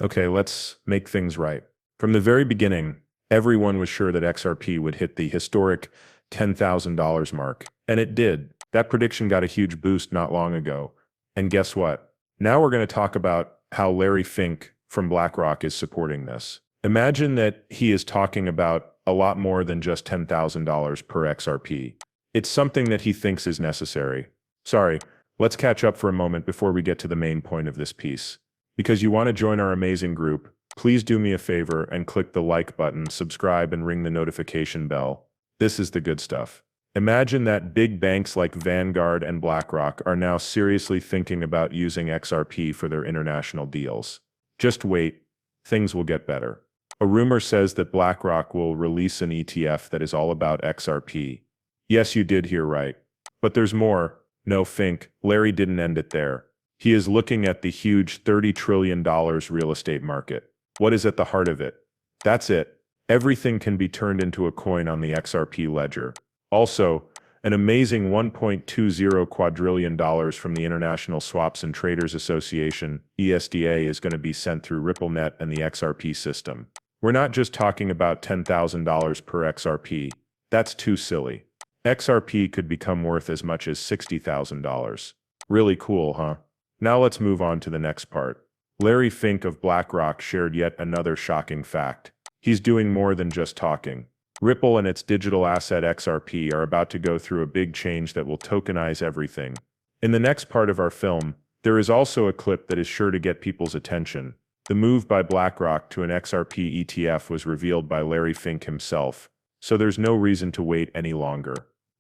Okay, let's make things right. From the very beginning, everyone was sure that XRP would hit the historic $10,000 mark, and it did. That prediction got a huge boost not long ago. And guess what? Now we're going to talk about how Larry Fink from Blackrock is supporting this. Imagine that he is talking about a lot more than just $10,000 per XRP. It's something that he thinks is necessary. Sorry, let's catch up for a moment before we get to the main point of this piece. Because you want to join our amazing group, please do me a favor and click the like button, subscribe, and ring the notification bell. This is the good stuff. Imagine that big banks like Vanguard and BlackRock are now seriously thinking about using XRP for their international deals. Just wait, things will get better. A rumor says that BlackRock will release an ETF that is all about XRP. Yes, you did hear right. But there's more. No, Fink, Larry didn't end it there. He is looking at the huge $30 trillion real estate market. What is at the heart of it? That's it. Everything can be turned into a coin on the XRP ledger. Also, an amazing $1.20 quadrillion from the International Swaps and Traders Association, ESDA, is going to be sent through RippleNet and the XRP system. We're not just talking about $10,000 per XRP. That's too silly. XRP could become worth as much as $60,000. Really cool, huh? Now let's move on to the next part. Larry Fink of BlackRock shared yet another shocking fact. He's doing more than just talking. Ripple and its digital asset XRP are about to go through a big change that will tokenize everything. In the next part of our film, there is also a clip that is sure to get people's attention. The move by BlackRock to an XRP ETF was revealed by Larry Fink himself, so there's no reason to wait any longer.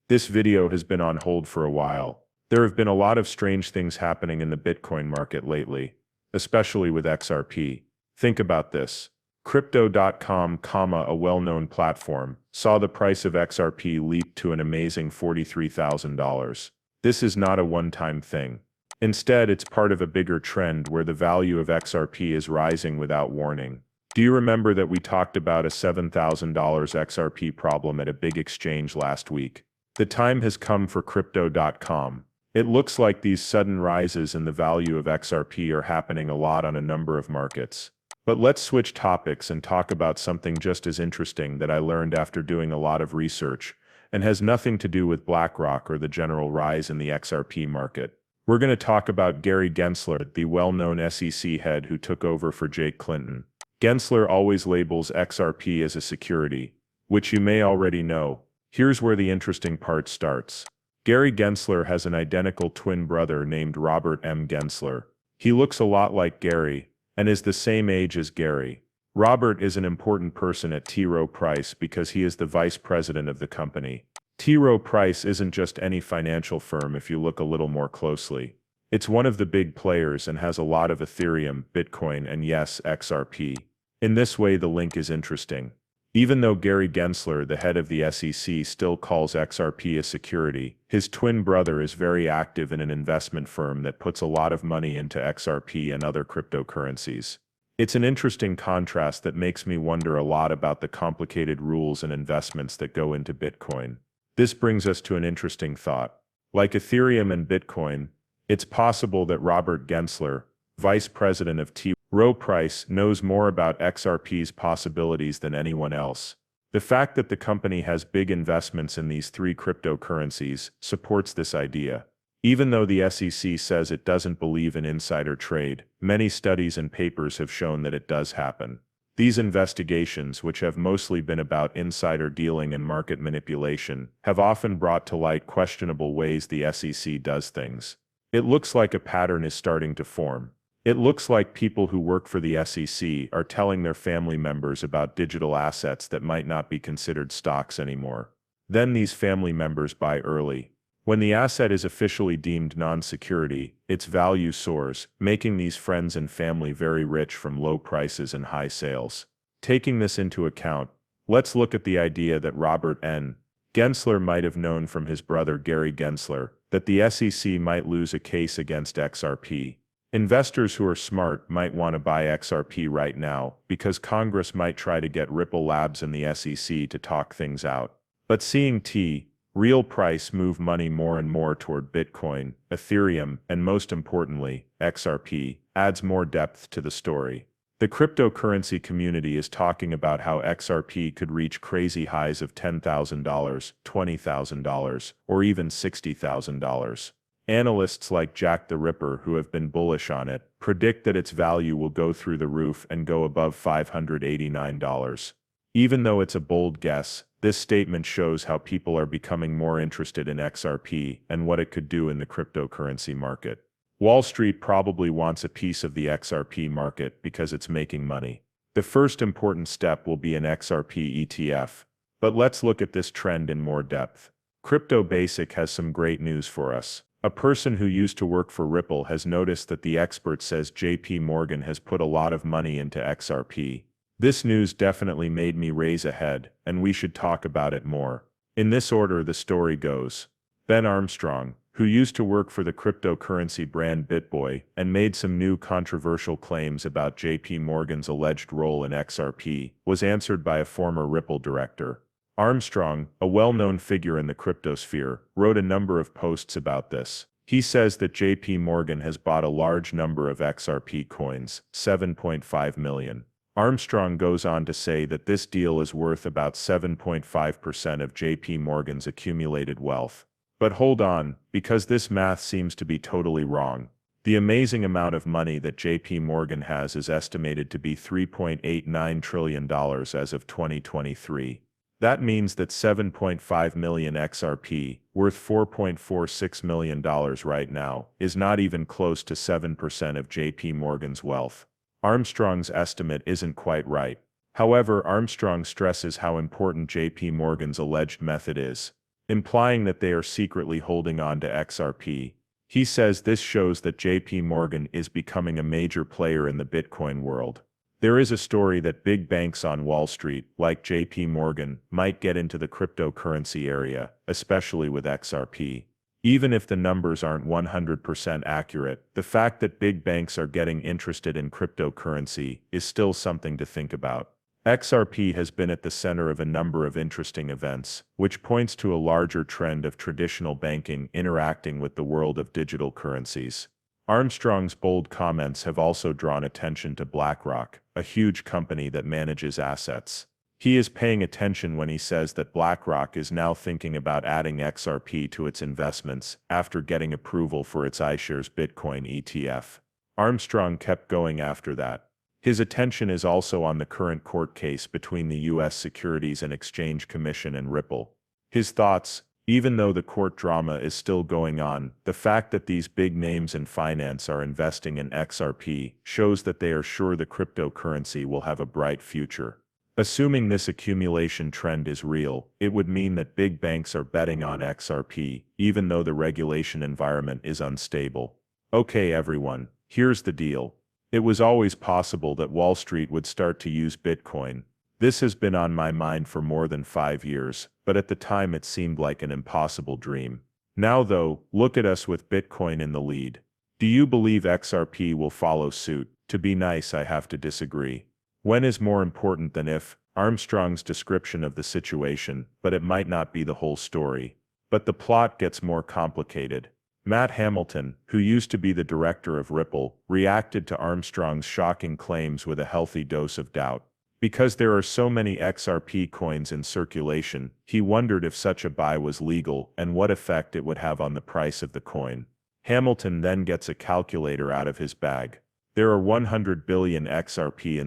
This video has been on hold for a while. There have been a lot of strange things happening in the Bitcoin market lately, especially with XRP. Think about this. Crypto.com, a well-known platform, saw the price of XRP leap to an amazing $43,000. This is not a one-time thing. Instead, it's part of a bigger trend where the value of XRP is rising without warning. Do you remember that we talked about a $7,000 XRP problem at a big exchange last week? The time has come for Crypto.com. It looks like these sudden rises in the value of XRP are happening a lot on a number of markets. But let's switch topics and talk about something just as interesting that I learned after doing a lot of research, and has nothing to do with BlackRock or the general rise in the XRP market. We're going to talk about Gary Gensler, the well-known SEC head who took over for Jake Clinton. Gensler always labels XRP as a security, which you may already know. Here's where the interesting part starts. Gary Gensler has an identical twin brother named Robert M. Gensler. He looks a lot like Gary, and is the same age as Gary. Robert is an important person at T. Rowe Price because he is the vice president of the company. T. Rowe Price isn't just any financial firm if you look a little more closely. It's one of the big players and has a lot of Ethereum, Bitcoin, and yes, XRP. In this way, the link is interesting. Even though Gary Gensler, the head of the SEC, still calls XRP a security, his twin brother is very active in an investment firm that puts a lot of money into XRP and other cryptocurrencies. It's an interesting contrast that makes me wonder a lot about the complicated rules and investments that go into Bitcoin. This brings us to an interesting thought. Like Ethereum and Bitcoin, it's possible that Robert Gensler, vice president of T. Rowe Price, knows more about XRP's possibilities than anyone else. The fact that the company has big investments in these three cryptocurrencies supports this idea. Even though the SEC says it doesn't believe in insider trade, many studies and papers have shown that it does happen. These investigations, which have mostly been about insider dealing and market manipulation, have often brought to light questionable ways the SEC does things. It looks like a pattern is starting to form. It looks like people who work for the SEC are telling their family members about digital assets that might not be considered stocks anymore. Then these family members buy early. When the asset is officially deemed non-security, its value soars, making these friends and family very rich from low prices and high sales. Taking this into account, let's look at the idea that Robert N. Gensler might have known from his brother Gary Gensler that the SEC might lose a case against XRP. Investors who are smart might want to buy XRP right now because Congress might try to get Ripple Labs and the SEC to talk things out. But seeing T. Real price move money more and more toward Bitcoin, Ethereum, and most importantly, XRP, adds more depth to the story. The cryptocurrency community is talking about how XRP could reach crazy highs of $10,000, $20,000, or even $60,000. Analysts like Jack the Ripper, who have been bullish on it, predict that its value will go through the roof and go above $589. Even though it's a bold guess, this statement shows how people are becoming more interested in XRP and what it could do in the cryptocurrency market. Wall Street probably wants a piece of the XRP market because it's making money. The first important step will be an XRP ETF. But let's look at this trend in more depth. Crypto Basic has some great news for us. A person who used to work for Ripple has noticed that the expert says JP Morgan has put a lot of money into XRP. This news definitely made me raise a head, and we should talk about it more. In this order the story goes. Ben Armstrong, who used to work for the cryptocurrency brand BitBoy and made some new controversial claims about JP Morgan's alleged role in XRP, was answered by a former Ripple director. Armstrong, a well-known figure in the cryptosphere, wrote a number of posts about this. He says that JP Morgan has bought a large number of XRP coins, 7.5 million. Armstrong goes on to say that this deal is worth about 7.5% of JP Morgan's accumulated wealth. But hold on, because this math seems to be totally wrong. The amazing amount of money that JP Morgan has is estimated to be $3.89 trillion as of 2023. That means that 7.5 million XRP, worth $4.46 million right now, is not even close to 7% of JP Morgan's wealth. Armstrong's estimate isn't quite right. However, Armstrong stresses how important JP Morgan's alleged method is, implying that they are secretly holding on to XRP. He says this shows that JP Morgan is becoming a major player in the Bitcoin world. There is a story that big banks on Wall Street, like JP Morgan, might get into the cryptocurrency area, especially with XRP. Even if the numbers aren't 100% accurate, the fact that big banks are getting interested in cryptocurrency is still something to think about. XRP has been at the center of a number of interesting events, which points to a larger trend of traditional banking interacting with the world of digital currencies. Armstrong's bold comments have also drawn attention to Blackrock, a huge company that manages assets. He is paying attention when he says that Blackrock is now thinking about adding XRP to its investments after getting approval for its iShares Bitcoin ETF. Armstrong kept going after that. His attention is also on the current court case between the U.S. Securities and Exchange Commission and Ripple. His thoughts: even though the court drama is still going on, the fact that these big names in finance are investing in XRP shows that they are sure the cryptocurrency will have a bright future. Assuming this accumulation trend is real, it would mean that big banks are betting on XRP, even though the regulation environment is unstable. Okay everyone, here's the deal. It was always possible that Wall Street would start to use Bitcoin. This has been on my mind for more than 5 years, but at the time it seemed like an impossible dream. Now though, look at us with Bitcoin in the lead. Do you believe XRP will follow suit? To be nice, I have to disagree. When is more important than if? Armstrong's description of the situation, but it might not be the whole story. But the plot gets more complicated. Matt Hamilton, who used to be the director of Ripple, reacted to Armstrong's shocking claims with a healthy dose of doubt. Because there are so many XRP coins in circulation, he wondered if such a buy was legal and what effect it would have on the price of the coin. Hamilton then gets a calculator out of his bag. There are 100 billion XRP in